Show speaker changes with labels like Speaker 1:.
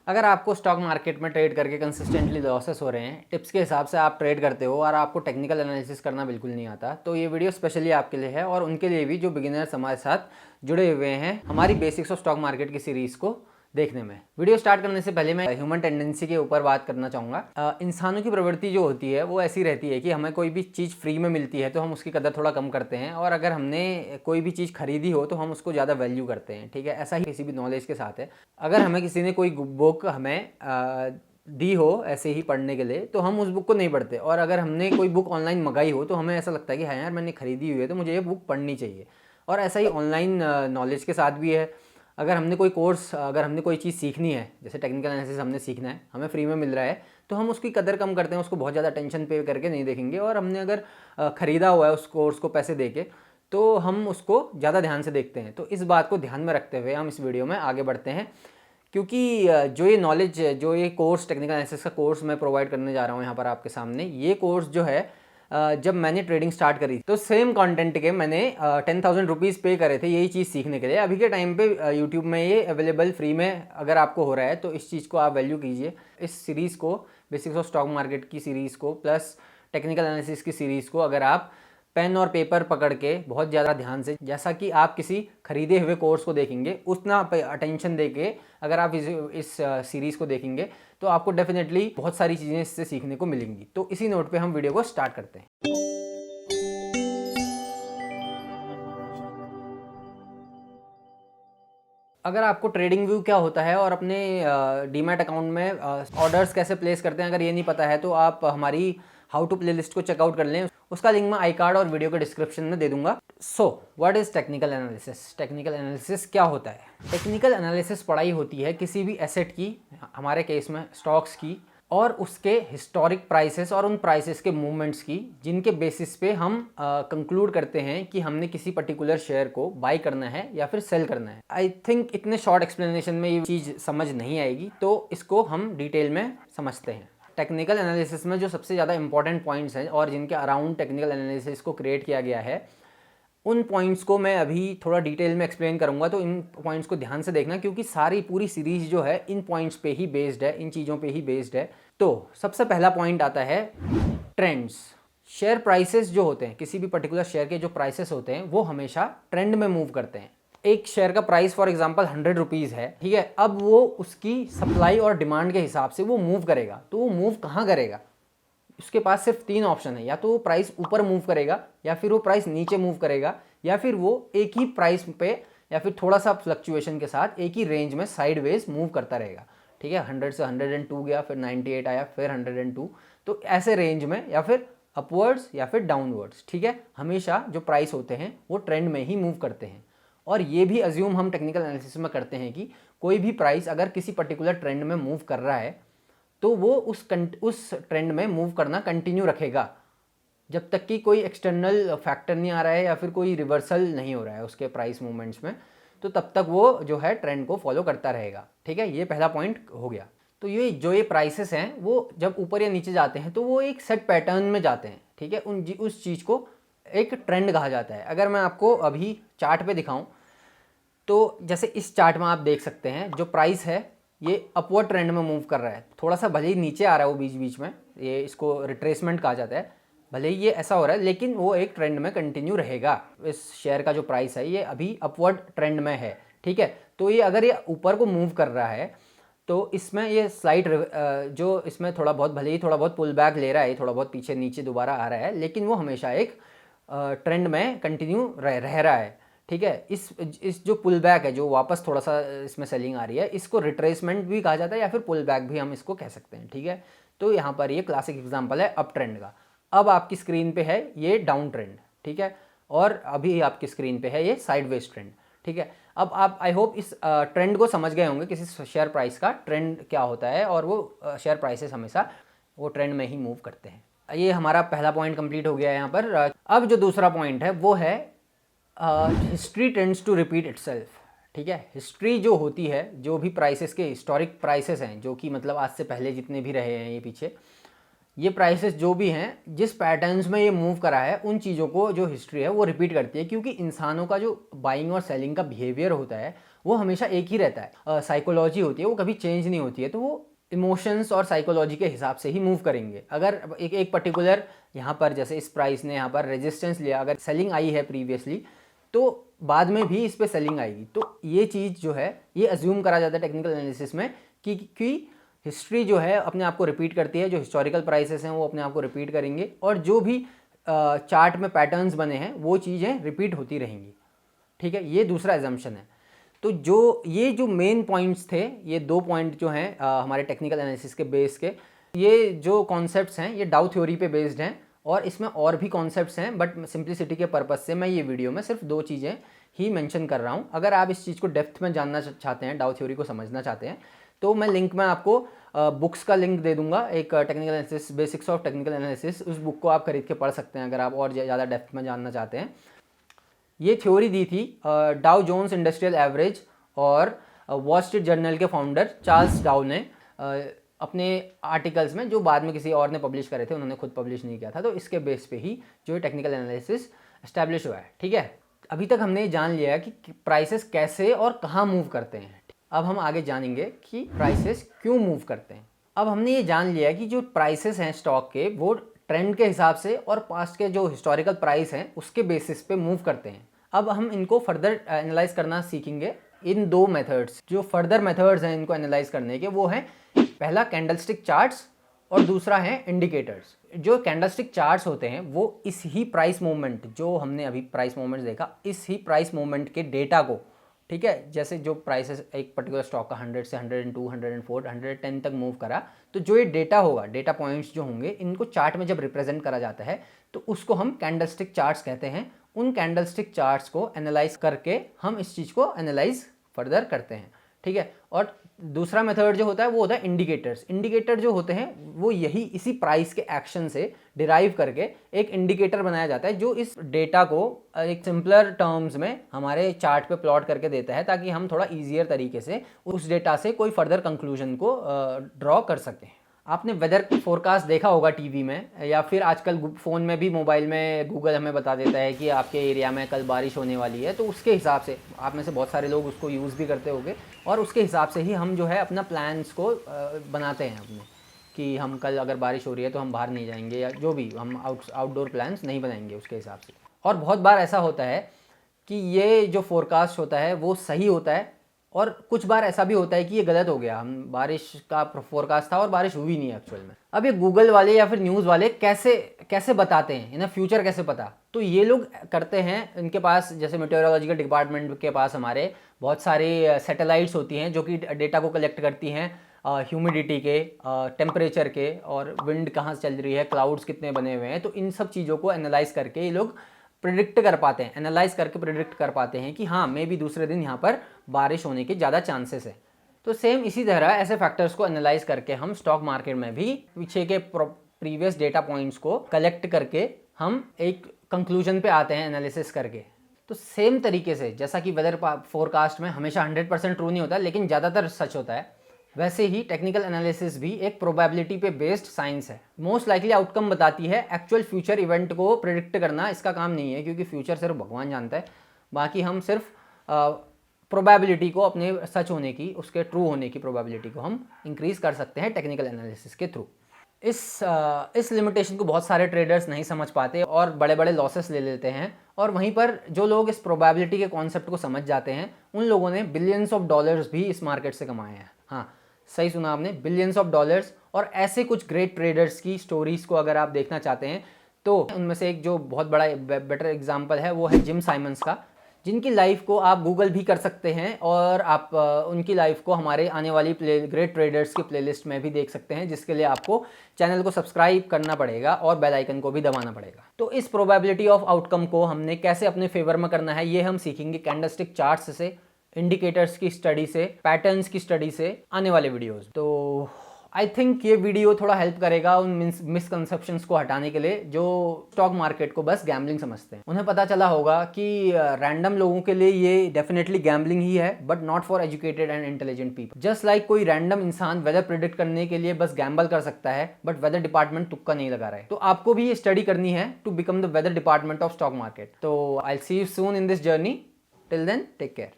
Speaker 1: अगर आपको stock market में ट्रेड करके कंसिस्टेंटली लॉसेस हो रहे हैं, टिप्स के हिसाब से आप ट्रेड करते हो और आपको टेक्निकल एनालिसिस करना बिल्कुल नहीं आता, तो ये वीडियो स्पेशली आपके लिए है और उनके लिए भी जो बिगिनर्स हमारे साथ जुड़े हुए हैं हमारी बेसिक्स ऑफ स्टॉक मार्केट की सीरीज़ को देखने में। वीडियो स्टार्ट करने से पहले मैं ह्यूमन टेंडेंसी के ऊपर बात करना चाहूँगा। इंसानों की प्रवृत्ति जो होती है वो ऐसी रहती है कि हमें कोई भी चीज़ फ्री में मिलती है तो हम उसकी कदर थोड़ा कम करते हैं, और अगर हमने कोई भी चीज़ खरीदी हो तो हम उसको ज़्यादा वैल्यू करते हैं। ठीक है, ऐसा ही किसी भी नॉलेज के साथ है। अगर हमें किसी ने कोई बुक हमें दी हो ऐसे ही पढ़ने के लिए तो हम उस बुक को नहीं पढ़ते, और अगर हमने कोई बुक ऑनलाइन मंगाई हो तो हमें ऐसा लगता है कि हाँ यार मैंने खरीदी हुई है तो मुझे ये बुक पढ़नी चाहिए। और ऐसा ही ऑनलाइन नॉलेज के साथ भी है। अगर हमने कोई चीज़ सीखनी है, जैसे टेक्निकल एनालिसिस हमने सीखना है, हमें फ्री में मिल रहा है, तो हम उसकी कदर कम करते हैं, उसको बहुत ज़्यादा टेंशन पे करके नहीं देखेंगे। और हमने अगर ख़रीदा हुआ है उस कोर्स को पैसे दे के, तो हम उसको ज़्यादा ध्यान से देखते हैं। तो इस बात को ध्यान में रखते हुए हम इस वीडियो में आगे बढ़ते हैं, क्योंकि जो ये कोर्स टेक्निकल एनालिसिस का कोर्स मैं प्रोवाइड करने जा रहा हूँ यहाँ पर आपके सामने, ये कोर्स जो है जब मैंने ट्रेडिंग स्टार्ट करी तो सेम कंटेंट के मैंने 10,000 रुपीज़ पे करे थे यही चीज़ सीखने के लिए। अभी के टाइम पे यूट्यूब में ये अवेलेबल फ्री में अगर आपको हो रहा है तो इस चीज़ को आप वैल्यू कीजिए। इस सीरीज़ को, बेसिक्स ऑफ स्टॉक मार्केट की सीरीज़ को प्लस टेक्निकल एनालिसिस की सीरीज़ को अगर आप पेन और पेपर पकड़ के बहुत ज़्यादा ध्यान से, जैसा कि आप किसी खरीदे हुए कोर्स को देखेंगे उतना अटेंशन दे के अगर आप इस सीरीज़ को देखेंगे तो आपको डेफिनेटली बहुत सारी चीज़ें इससे सीखने को मिलेंगी। तो इसी नोट पे हम वीडियो को स्टार्ट करते हैं। अगर आपको ट्रेडिंग व्यू क्या होता है और अपने डीमैट अकाउंट में ऑर्डर्स कैसे प्लेस करते हैं अगर ये नहीं पता है, तो आप हमारी हाउ टू प्ले लिस्ट को चेकआउट कर लें। उसका लिंक मैं आई कार्ड और वीडियो के डिस्क्रिप्शन में दे दूंगा। So what is technical analysis? Technical analysis क्या होता है? टेक्निकल एनालिसिस पढ़ाई होती है किसी भी एसेट की, हमारे केस में स्टॉक्स की, और उसके हिस्टोरिक प्राइसेस और उन प्राइसेस के मूवमेंट्स की, जिनके बेसिस पे हम कंक्लूड करते हैं कि हमने किसी पर्टिकुलर शेयर को बाय करना है या फिर सेल करना है। आई थिंक इतने शॉर्ट एक्सप्लेनेशन में ये चीज़ समझ नहीं आएगी, तो इसको हम डिटेल में समझते हैं। टेक्निकल एनालिसिस में जो सबसे ज़्यादा इंपॉर्टेंट पॉइंट्स हैं और जिनके अराउंड टेक्निकल एनालिसिस को क्रिएट किया गया है, उन पॉइंट्स को मैं अभी थोड़ा डिटेल में एक्सप्लेन करूंगा। तो इन पॉइंट्स को ध्यान से देखना, क्योंकि सारी पूरी सीरीज जो है इन पॉइंट्स पे ही बेस्ड है, इन चीज़ों पे ही बेस्ड है। तो सबसे पहला पॉइंट आता है ट्रेंड्स। शेयर प्राइसेस जो होते हैं, किसी भी पर्टिकुलर शेयर के जो प्राइसेस होते हैं वो हमेशा ट्रेंड में मूव करते हैं। एक शेयर का प्राइस फॉर एग्जांपल 100 रुपीज़ है, ठीक है। अब वो उसकी सप्लाई और डिमांड के हिसाब से वो मूव करेगा। तो वो मूव कहाँ करेगा? उसके पास सिर्फ 3 ऑप्शन है, या तो वो प्राइस ऊपर मूव करेगा, या फिर वो प्राइस नीचे मूव करेगा, या फिर वो एक ही प्राइस पे या फिर थोड़ा सा फ्लक्चुएशन के साथ एक ही रेंज में साइडवेज मूव करता रहेगा। ठीक है, 100 से 102 गया, फिर 98 आया, फिर 102। तो ऐसे रेंज में, या फिर अपवर्ड्स या फिर डाउनवर्ड्स। ठीक है, हमेशा जो प्राइस होते हैं वो ट्रेंड में ही मूव करते हैं। और ये भी अज्यूम हम टेक्निकल एनालिसिस में करते हैं कि कोई भी प्राइस अगर किसी पर्टिकुलर ट्रेंड में मूव कर रहा है तो वो उस ट्रेंड में मूव करना कंटिन्यू रखेगा जब तक कि कोई एक्सटर्नल फैक्टर नहीं आ रहा है या फिर कोई रिवर्सल नहीं हो रहा है उसके प्राइस मूवमेंट्स में। तो तब तक वो जो है ट्रेंड को फॉलो करता रहेगा। ठीक है, ये पहला पॉइंट हो गया। तो ये प्राइसेस हैं वो जब ऊपर या नीचे जाते हैं तो वो एक सेट पैटर्न में जाते हैं। ठीक है, उस चीज़ को एक ट्रेंड कहा जाता है। अगर मैं आपको अभी चार्ट पे दिखाऊं तो जैसे इस चार्ट में आप देख सकते हैं जो प्राइस है ये अपवर्ड ट्रेंड में मूव कर रहा है। थोड़ा सा भले ही नीचे आ रहा है वो बीच बीच में, ये इसको रिट्रेसमेंट कहा जाता है। भले ही ये ऐसा हो रहा है लेकिन वो एक ट्रेंड में कंटिन्यू रहेगा। इस शेयर का जो प्राइस है ये अभी अपवर्ड ट्रेंड में है। ठीक है, तो ये अगर ये ऊपर को मूव कर रहा है तो इसमें ये स्लाइट जो इसमें थोड़ा बहुत, भले ही थोड़ा बहुत पुल बैक ले रहा है, थोड़ा बहुत पीछे नीचे दोबारा आ रहा है, लेकिन वो हमेशा एक ट्रेंड में कंटिन्यू रह रहा है। ठीक है, इस जो पुल बैक है, जो वापस थोड़ा सा इसमें सेलिंग आ रही है, इसको रिट्रेसमेंट भी कहा जाता है या फिर पुल बैक भी हम इसको कह सकते हैं। ठीक है, तो यहाँ पर ये क्लासिक एग्जांपल है अप ट्रेंड का। अब आपकी स्क्रीन पे है ये डाउन ट्रेंड। ठीक है, और अभी आपकी स्क्रीन पे है ये साइडवेज ट्रेंड। ठीक है, अब आप आई होप इस ट्रेंड को समझ गए होंगे, किसी शेयर प्राइस का ट्रेंड क्या होता है, और वो शेयर प्राइसेस हमेशा वो ट्रेंड में ही मूव करते हैं। ये हमारा पहला पॉइंट कंप्लीट हो गया है यहाँ पर। अब जो दूसरा पॉइंट है वो है history tends to repeat itself. ठीक है, हिस्ट्री जो होती है, जो भी प्राइसेस के हिस्टोरिक प्राइसेस हैं, जो कि मतलब आज से पहले जितने भी रहे हैं ये पीछे, ये प्राइसेस जो भी हैं, जिस पैटर्न्स में ये मूव करा है, उन चीज़ों को जो हिस्ट्री है वो रिपीट करती है। क्योंकि इंसानों का जो बाइंग और सेलिंग का बिहेवियर होता है वो हमेशा एक ही रहता है। साइकोलॉजी होती है वो कभी चेंज नहीं होती है, तो वो इमोशंस और साइकोलॉजी के हिसाब से ही मूव करेंगे। अगर एक पर्टिकुलर यहाँ पर जैसे इस प्राइस ने यहाँ पर रेजिस्टेंस लिया, अगर सेलिंग आई है प्रीवियसली, तो बाद में भी इस पर सेलिंग आएगी। तो ये चीज़ जो है ये अज्यूम करा जाता है टेक्निकल एनालिसिस में कि हिस्ट्री जो है अपने आप को रिपीट करती है, जो हिस्टोरिकल प्राइसेस हैं वो अपने आप को रिपीट करेंगे, और जो भी चार्ट में पैटर्न्स बने हैं वो चीज़ें रिपीट होती रहेंगी। ठीक है, ये दूसरा एजम्पशन है। तो ये जो मेन पॉइंट्स थे, ये 2 पॉइंट जो हैं हमारे टेक्निकल एनालिसिस के बेस के, ये जो कॉन्सेप्ट्स हैं ये डाउ थ्योरी पे बेस्ड हैं, और इसमें और भी कॉन्सेप्ट्स हैं, बट सिंप्लिसिटी के पर्पस से मैं ये वीडियो में सिर्फ 2 चीज़ें ही मेंशन कर रहा हूँ। अगर आप इस चीज़ को डेप्थ में जानना चाहते हैं, डाउ थ्योरी को समझना चाहते हैं, तो मैं लिंक में आपको बुक्स का लिंक दे दूंगा, एक technical analysis, basics of technical analysis, उस बुक को आप खरीद के पढ़ सकते हैं अगर आप और ज़्यादा डेप्थ में जानना चाहते हैं। ये थ्योरी दी थी डाउ जोन्स इंडस्ट्रियल एवरेज और वॉल स्ट्रीट जर्नल के फाउंडर चार्ल्स डाउ ने अपने आर्टिकल्स में, जो बाद में किसी और ने पब्लिश करे थे, उन्होंने खुद पब्लिश नहीं किया था। तो इसके बेस पे ही जो टेक्निकल एनालिसिस एस्टैब्लिश हुआ है। ठीक है, अभी तक हमने जान लिया कि प्राइसेस कैसे और कहाँ मूव करते हैं। अब हम आगे जानेंगे कि प्राइसेस क्यों मूव करते हैं। अब हमने ये जान लिया कि जो प्राइसेस हैं स्टॉक के, वो ट्रेंड के हिसाब से और पास्ट के जो हिस्टोरिकल प्राइस हैं उसके बेसिस पे मूव करते हैं। अब हम इनको फर्दर एनालाइज करना सीखेंगे इन 2 मेथड्स। जो फर्दर मेथड्स हैं इनको एनालाइज करने के, वो हैं पहला कैंडलस्टिक चार्ट्स और दूसरा है इंडिकेटर्स। जो कैंडलस्टिक चार्ट्स होते हैं वो इस ही प्राइस मूवमेंट, जो हमने अभी प्राइस मूवमेंट देखा, इस ही प्राइस मूवमेंट के डेटा को, ठीक है, जैसे जो प्राइसेस एक पर्टिकुलर स्टॉक का 100 से 102, 104, 110 तक मूव करा, तो जो ये डेटा होगा, डेटा पॉइंट्स जो होंगे, इनको चार्ट में जब रिप्रेजेंट करा जाता है तो उसको हम कैंडलस्टिक चार्ट्स कहते हैं। उन कैंडलस्टिक चार्ट्स को एनालाइज करके हम इस चीज़ को एनालाइज फर्दर करते हैं। ठीक है, और दूसरा मेथड जो होता है वो होता है इंडिकेटर्स। इंडिकेटर जो होते हैं वो यही इसी प्राइस के एक्शन से डिराइव करके एक इंडिकेटर बनाया जाता है, जो इस डेटा को एक सिंपलर टर्म्स में हमारे चार्ट पे प्लॉट करके देता है, ताकि हम थोड़ा ईजियर तरीके से उस डेटा से कोई फर्दर कंक्लूजन को ड्रॉ कर सकें। आपने वेदर फोरकास्ट देखा होगा टीवी में, या फिर आजकल फ़ोन में भी, मोबाइल में गूगल हमें बता देता है कि आपके एरिया में कल बारिश होने वाली है। तो उसके हिसाब से आप में से बहुत सारे लोग उसको यूज़ भी करते होंगे, और उसके हिसाब से ही हम जो है अपना प्लान्स को बनाते हैं अपने, कि हम कल अगर बारिश हो रही है तो हम बाहर नहीं जाएंगे, या जो भी हम आउटडोर प्लान्स नहीं बनाएंगे उसके हिसाब से। और बहुत बार ऐसा होता है कि ये जो फोरकास्ट होता है वो सही होता है, और कुछ बार ऐसा भी होता है कि ये गलत हो गया, हम बारिश का फोरकास्ट था और बारिश हुई नहीं एक्चुअल में। अब ये गूगल वाले या फिर न्यूज़ वाले कैसे बताते हैं, इन्हें फ्यूचर कैसे पता? तो ये लोग करते हैं, इनके पास जैसे मेटेरोलॉजिकल डिपार्टमेंट के पास हमारे बहुत सारे सैटेलाइट्स होती हैं जो कि डेटा को कलेक्ट करती हैं, ह्यूमिडिटी के, टेम्परेचर के, और विंड कहाँ से चल रही है, क्लाउड्स कितने बने हुए हैं। तो इन सब चीज़ों को एनालाइज करके ये लोग प्रिडिक्ट कर पाते हैं, एनालाइज करके प्रिडिक्ट कर पाते हैं कि हाँ, मे भी दूसरे दिन यहाँ पर बारिश होने के ज़्यादा चांसेस है। तो सेम इसी तरह ऐसे फैक्टर्स को एनालाइज करके हम स्टॉक मार्केट में भी पीछे के प्रीवियस डेटा पॉइंट्स को कलेक्ट करके हम एक कंक्लूजन पे आते हैं एनालिसिस करके। तो सेम तरीके से जैसा कि वेदर फोरकास्ट में हमेशा 100% ट्रू नहीं होता, लेकिन ज़्यादातर सच होता है, वैसे ही टेक्निकल एनालिसिस भी एक प्रोबेबिलिटी पे बेस्ड साइंस है। मोस्ट लाइकली आउटकम बताती है, एक्चुअल फ्यूचर इवेंट को प्रिडिक्ट करना इसका काम नहीं है, क्योंकि फ्यूचर सिर्फ भगवान जानता है। बाकी हम सिर्फ प्रोबेबिलिटी को, अपने सच होने की, उसके ट्रू होने की प्रोबेबिलिटी को हम इंक्रीज कर सकते हैं टेक्निकल एनालिसिस के थ्रू। इस लिमिटेशन को बहुत सारे ट्रेडर्स नहीं समझ पाते और बड़े बड़े लॉसेस ले लेते हैं, और वहीं पर जो लोग इस प्रोबेबिलिटी के कॉन्सेप्ट को समझ जाते हैं, उन लोगों ने बिलियंस ऑफ डॉलर्स भी इस मार्केट से कमाए हैं। हाँ, सही सुना आपने, बिलियंस ऑफ डॉलर्स। और ऐसे कुछ ग्रेट ट्रेडर्स की स्टोरीज को अगर आप देखना चाहते हैं, तो उनमें से एक जो बहुत बड़ा बेटर एग्जांपल है वो है जिम साइमंस का, जिनकी लाइफ को आप गूगल भी कर सकते हैं, और आप उनकी लाइफ को हमारे आने वाली ग्रेट ट्रेडर्स की प्लेलिस्ट में भी देख सकते हैं, जिसके लिए आपको चैनल को सब्सक्राइब करना पड़ेगा और बेल आइकन को भी दबाना पड़ेगा। तो इस प्रोबेबिलिटी ऑफ आउटकम को हमने कैसे अपने फेवर में करना है, ये हम सीखेंगे कैंडलस्टिक चार्ट्स से, इंडिकेटर्स की स्टडी से, पैटर्न्स की स्टडी से आने वाले वीडियोस। तो आई थिंक ये वीडियो थोड़ा हेल्प करेगा उन मिसकंसेप्शंस को हटाने के लिए जो स्टॉक मार्केट को बस गैम्बलिंग समझते हैं। उन्हें पता चला होगा कि रैंडम लोगों के लिए ये डेफिनेटली गैम्बलिंग ही है, but not for educated and intelligent people. Just like कोई रैंडम इंसान वेदर प्रिडिक्ट करने के लिए बस गैम्बल कर सकता है, बट वेदर डिपार्टमेंट तुक्का नहीं लगा रहा है। तो आपको भी ये स्टडी करनी है to become the weather department of stock market. तो I will see you soon in this journey. Till then, take care.